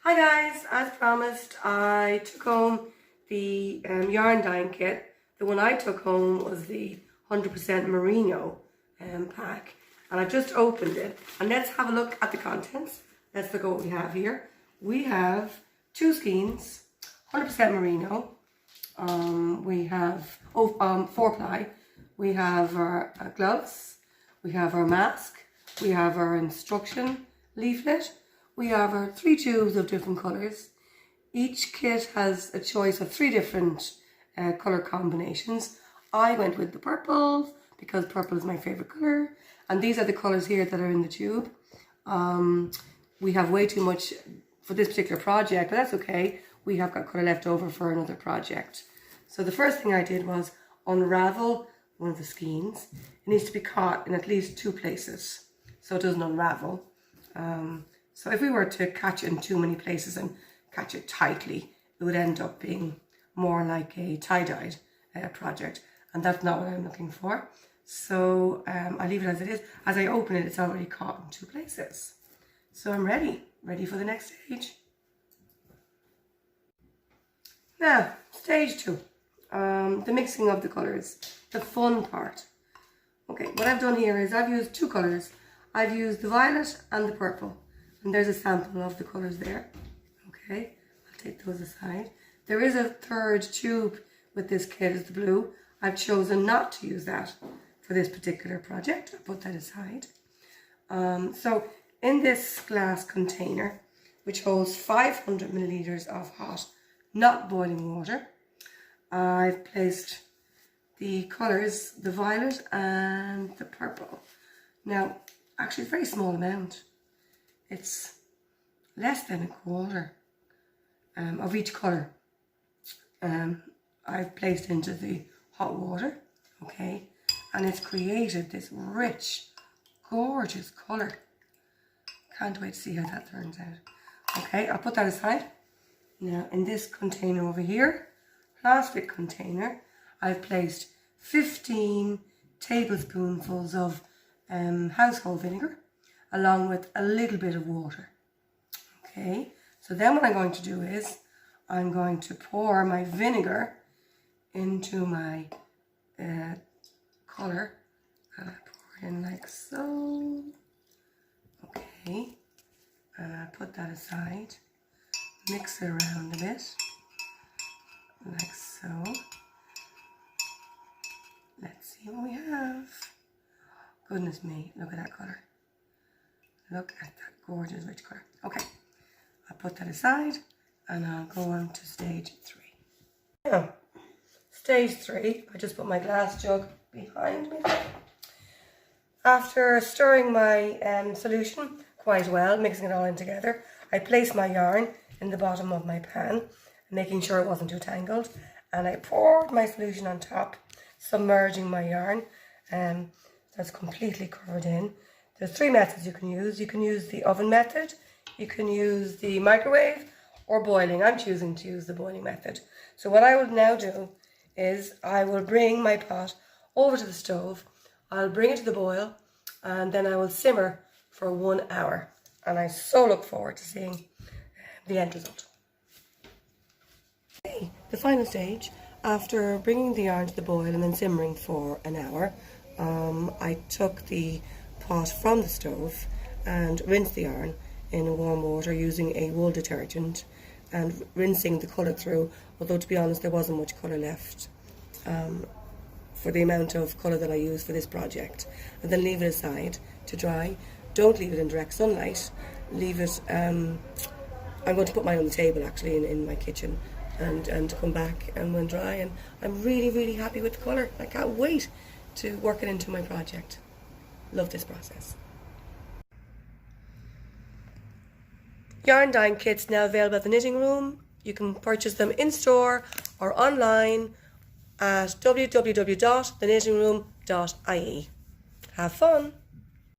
Hi guys, as promised, I took home the yarn dyeing kit. The one I took home was the 100% merino pack, and I've just opened it. And let's have a look at the contents. Let's look at what we have here. We have two skeins, 100% merino. We have 4-ply. We have our gloves. We have our mask. We have our instruction leaflet. We have our 3 tubes of different colours. Each kit has a choice of 3 different colour combinations. I went with the purple because purple is my favourite colour, and these are the colours here that are in the tube. We have way too much for this particular project, but that's okay. We have got colour left over for another project. So the first thing I did was unravel one of the skeins. It needs to be caught in at least 2 places so it doesn't unravel. So if we were to catch it in too many places and catch it tightly, it would end up being more like a tie-dyed project, and that's not what I'm looking for. So I leave it as it is. As I open it, it's already caught in 2 places. So I'm ready for the next stage. Now, stage 2, the mixing of the colours, the fun part. Okay, what I've done here is I've used 2 colours. I've used the violet and the purple. And there's a sample of the colours there. Okay, I'll take those aside. There is a 3rd tube with this kit, is the blue. I've chosen not to use that for this particular project. I'll put that aside. So in this glass container, which holds 500 millilitres of hot, not boiling water, I've placed the colours, the violet and the purple. Now, actually, a very small amount. It's less than 1/4 of each colour. I've placed into the hot water, okay, and it's created this rich, gorgeous colour. Can't wait to see how that turns out. Okay, I'll put that aside. Now, in this container over here, plastic container, I've placed 15 tablespoonfuls of household vinegar, along with a little bit of water. Okay, so then what I'm going to do is I'm going to pour my vinegar into my colour, and I pour it in like so. Okay, and I put that aside, mix it around a bit, like so. Let's see what we have. Goodness me, look at that colour. Look at that gorgeous rich colour. Okay, I'll put that aside and I'll go on to stage 3. Now, stage 3, I just put my glass jug behind me there. After stirring my solution quite well, mixing it all in together, I placed my yarn in the bottom of my pan, making sure it wasn't too tangled, and I poured my solution on top, submerging my yarn that's completely covered in. There's 3 methods you can use. You can use the oven method, you can use the microwave, or boiling. I'm choosing to use the boiling method. So what I will now do is I will bring my pot over to the stove, I'll bring it to the boil, and then I will simmer for 1 hour. And I so look forward to seeing the end result. Okay, the final stage, after bringing the yarn to the boil and then simmering for 1 hour, I took the pot from the stove and rinsed the yarn in warm water using a wool detergent and rinsing the colour through, although to be honest there wasn't much colour left for the amount of colour that I used for this project. And then leave it aside to dry. Don't leave it in direct sunlight. Leave it, I'm going to put mine on the table actually in my kitchen and come back and when dry, and I'm really happy with the colour. I can't wait to work it into my project. Love this process. Yarn dyeing kits now available at the Knitting Room. You can purchase them in store or online at www.theknittingroom.ie. Have fun!